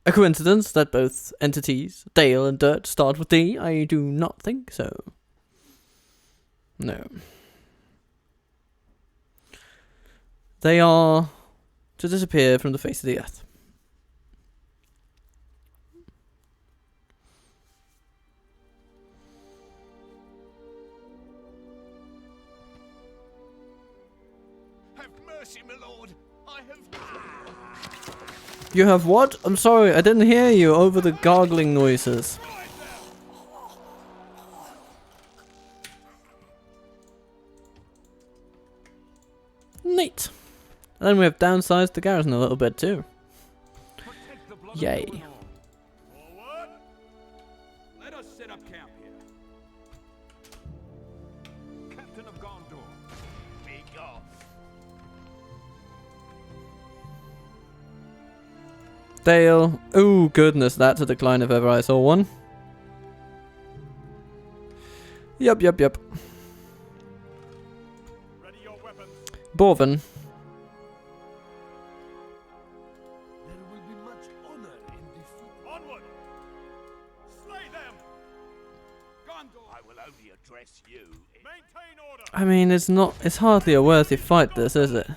a coincidence that both entities, Dale and dirt, start with D? I do not think so. No. They are to disappear from the face of the earth. Have mercy, my lord. I have. You have what? I'm sorry, I didn't hear you over the gargling noises. Neat. And then we have downsized the garrison a little bit too. Yay. Forward. Let us set up camp here. Captain of Gondor, be gone. Dale. Oh goodness, that's a decline if ever I saw one. Yup. Ready your weapons. Borvin. There will be much honor in defeat. Onward! Slay them! Gondor! I will only address you. Maintain order! I mean, it's hardly a worthy fight, this, is it?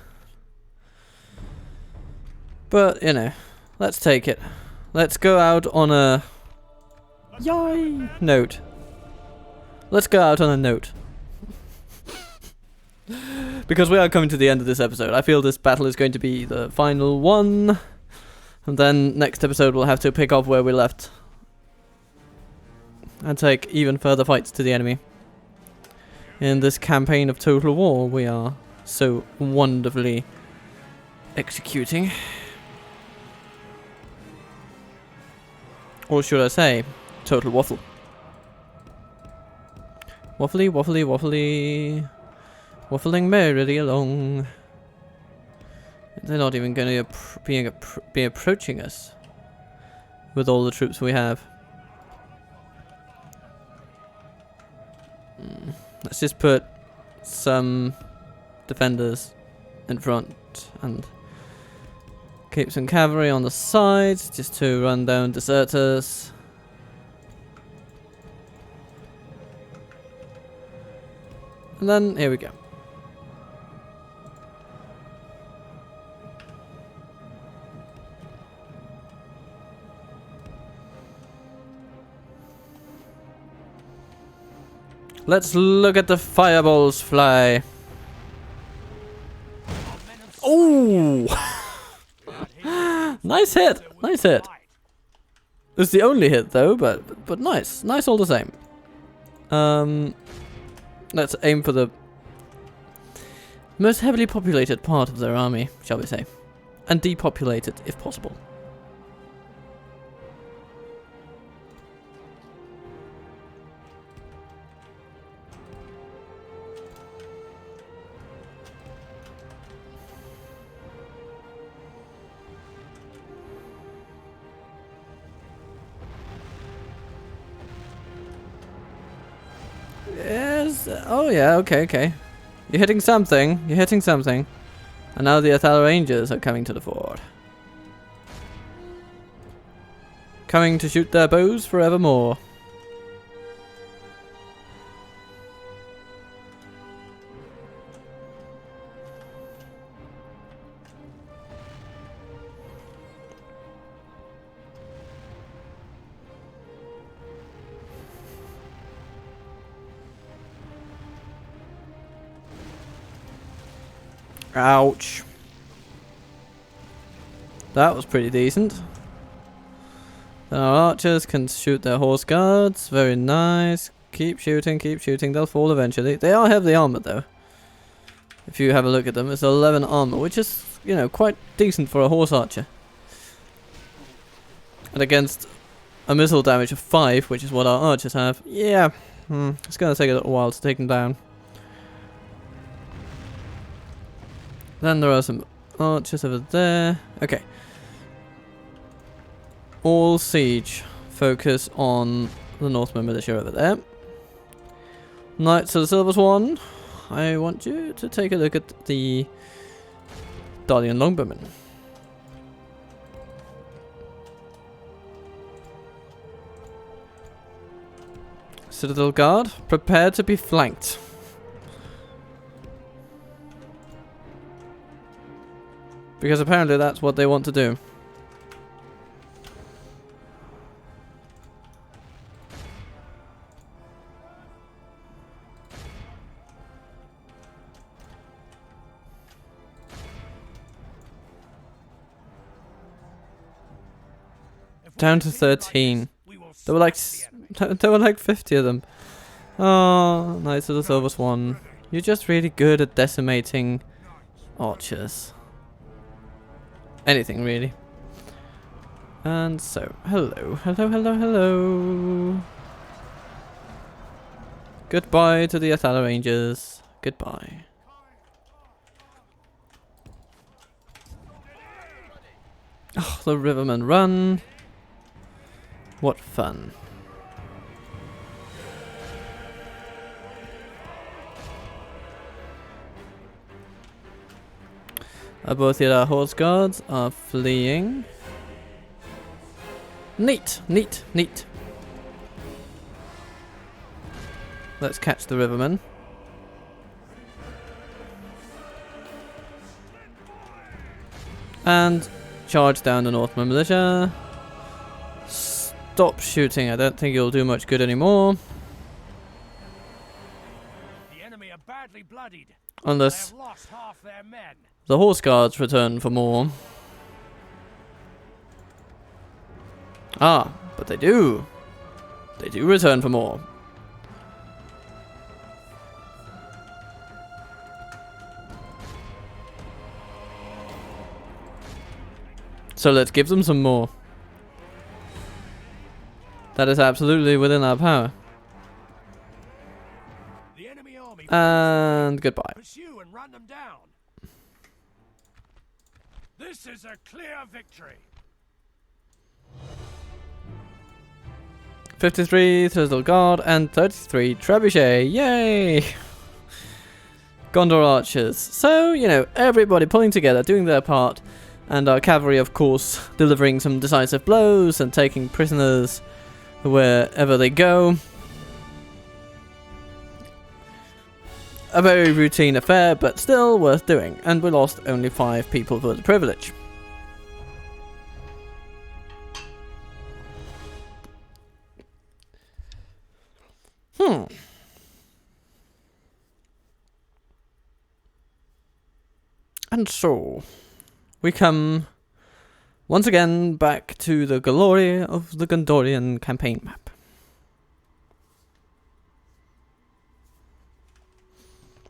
But, you know, let's take it. Let's go out on a yay note. Let's go out on a note. Because we are coming to the end of this episode. I feel this battle is going to be the final one. And then next episode we'll have to pick up where we left. And take even further fights to the enemy. In this campaign of total war we are so wonderfully executing. Or should I say, total waffle. Waffly, waffly, waffly. Waffling merrily along. They're not even going to be approaching us with all the troops we have. Let's just put some defenders in front and keep some cavalry on the sides just to run down deserters. And then here we go. Let's look at the fireballs fly. Oh! Nice hit! Nice hit. It's the only hit though, but nice. Nice all the same. Let's aim for the most heavily populated part of their army, shall we say. And depopulate it if possible. Yes. Oh yeah. Okay. You're hitting something. You're hitting something. And now the Athal Rangers are coming to the ford. Coming to shoot their bows forevermore. Ouch. That was pretty decent. Then our archers can shoot their horse guards. Very nice. Keep shooting, keep shooting. They'll fall eventually. They are heavily armored though. If you have a look at them, it's 11 armor, which is, you know, quite decent for a horse archer. And against a missile damage of 5, which is what our archers have, yeah, it's going to take a little while to take them down. Then there are some archers over there. Okay. All siege. Focus on the Northman militia over there. Knights of the Silver Swan. I want you to take a look at the Dalian longbowmen. Citadel Guard, prepare to be flanked. Because apparently that's what they want to do. Down to 13. There were like 50 of them. Oh, Knights of the Silver Swan. You're just really good at decimating archers. Anything really. And so, hello. Goodbye to the Athala Rangers. Goodbye. Oh, the Rivermen run. What fun. Both the other horse guards are fleeing. Neat. Let's catch the Rivermen. And charge down the Northman militia. Stop shooting. I don't think you'll do much good anymore. The enemy are badly bloodied. Unless They have lost half their men. the horse guards return for more. Ah, but they do. They do return for more. So let's give them some more. That is absolutely within our power. The enemy army And goodbye. pursue and run them down. This is a clear victory. 53 Citadel Guard and 33 Trebuchet. Yay! Gondor archers. So, you know, everybody pulling together, doing their part. And our cavalry, of course, delivering some decisive blows and taking prisoners wherever they go. A very routine affair, but still worth doing. And we lost only 5 people for the privilege. And so, we come once again back to the glory of the Gondorian campaign map.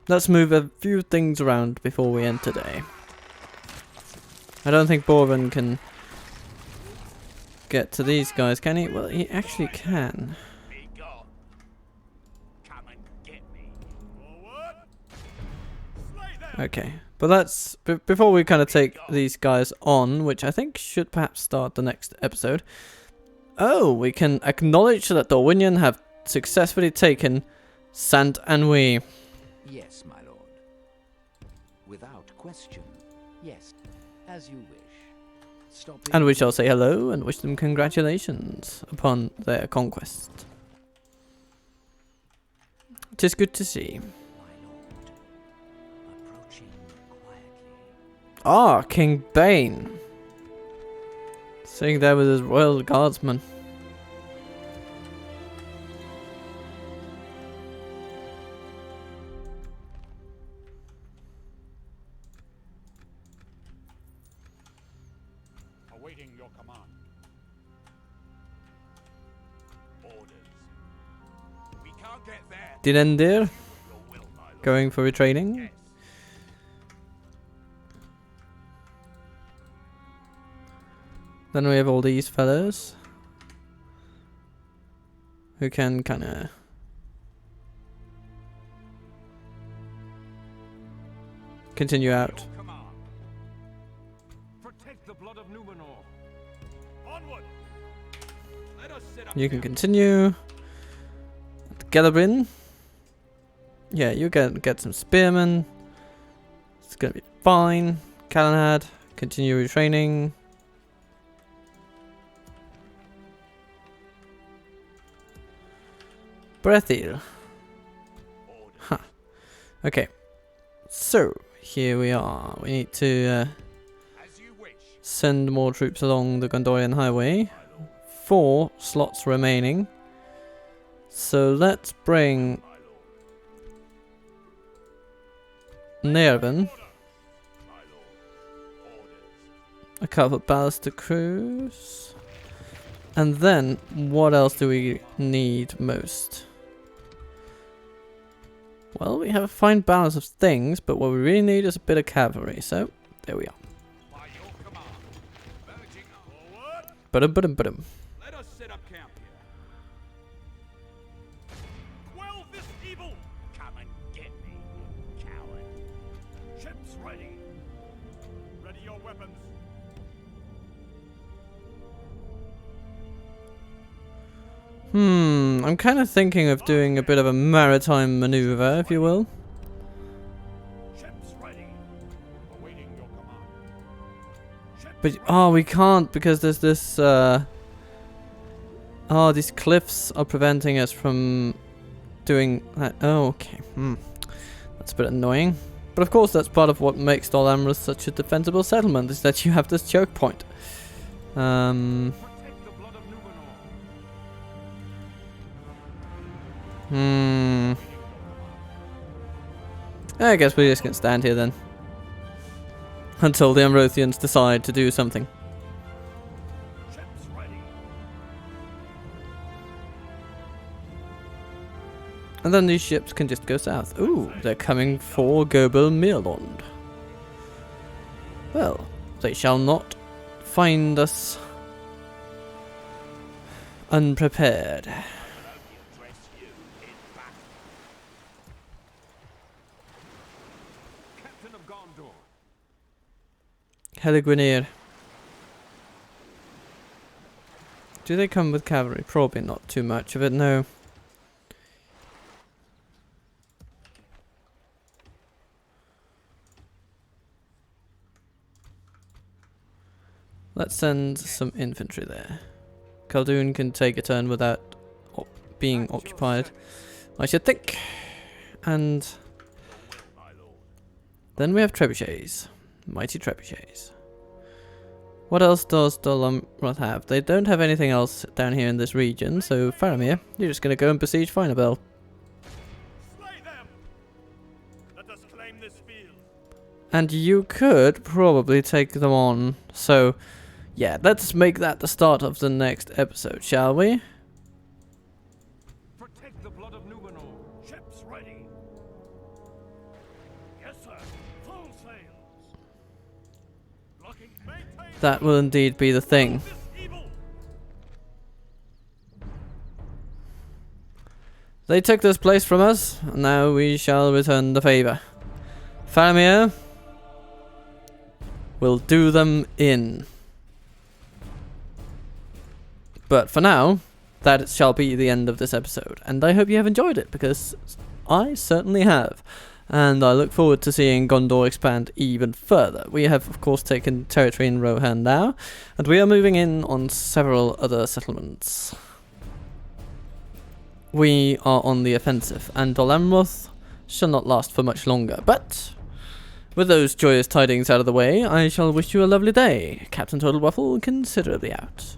Let's move a few things around before we end today. I don't think Borvin can get to these guys, can he? Well, he actually can. Be gone. Come and get me. Forward. Slay them. Okay, but let's, before we kind of take these guys on, which I think should perhaps start the next episode. Oh, we can acknowledge that the Orwinian have successfully taken Sant and we. Yes, my lord. Without question. Yes, as you wish. Stop And we shall say hello and wish them congratulations upon their conquest. 'Tis good to see. my lord. Approaching quietly. Ah, King Bane. Sitting there with his royal guardsmen. Awaiting your command. Orders. We can't get there. Dilendir Your will, my lord. going for retraining. Yes. Then we have all these fellows who can kind of continue out. Your command. Protect the blood of Numenor. Onward. Let us sit up You can here. continue. Gelabrin. Yeah, you get some spearmen. It's gonna be fine. Calenhad, continue retraining. Brethil. Huh. Okay. So, here we are. We need to As you wish. send more troops along the Gondorian highway. 4 slots remaining. So let's bring Nerven, My lord. Orders. a couple of ballistic crews. And then, what else do we need most? Well, we have a fine balance of things, but what we really need is a bit of cavalry. So, there we are. By your command. Merging forward. Ba-dum-ba-dum-ba-dum. Let us set up camp here. Quell this evil! Come and get me, you coward. Ships ready. Ready your weapons. I'm kind of thinking of doing a bit of a maritime maneuver, if you will. Ships ready. Awaiting your command. Ships But, oh, we can't because there's this, oh, these cliffs are preventing us from doing that. Oh, okay. That's a bit annoying. But of course, that's part of what makes Dol Amroth such a defensible settlement, is that you have this choke point. protect the blood of Numenor. I guess we're just gonna stand here then. Until the Amrothians decide to do something. Ships ready. And then these ships can just go south. Ooh, they're coming for Gobel Mirlond. Well, they shall not find us unprepared. Address you in battle. Captain of Gondor. Heligwinir. Do they come with cavalry? Probably not too much of it, no. Let's send some infantry there. Khaldun can take a turn without being occupied, I should think. And then we have trebuchets. Mighty trebuchets. What else does Dol Amroth have? They don't have anything else down here in this region, so Faramir, you're just gonna go and besiege Finabel. Slay them. Let us claim this field. And you could probably take them on. So, yeah, let's make that the start of the next episode, shall we? Protect the blood of Numenor. Ships ready. Yes, sir. Full sails. Blocking. Maintain. That will indeed be the thing. This evil. They took this place from us, and now we shall return the favour. Faramir will do them in. But for now, that shall be the end of this episode, and I hope you have enjoyed it, because I certainly have. And I look forward to seeing Gondor expand even further. We have, of course, taken territory in Rohan now, and we are moving in on several other settlements. We are on the offensive, and Dol Amroth shall not last for much longer. But with those joyous tidings out of the way, I shall wish you a lovely day. Captain Total Waffle considerably out.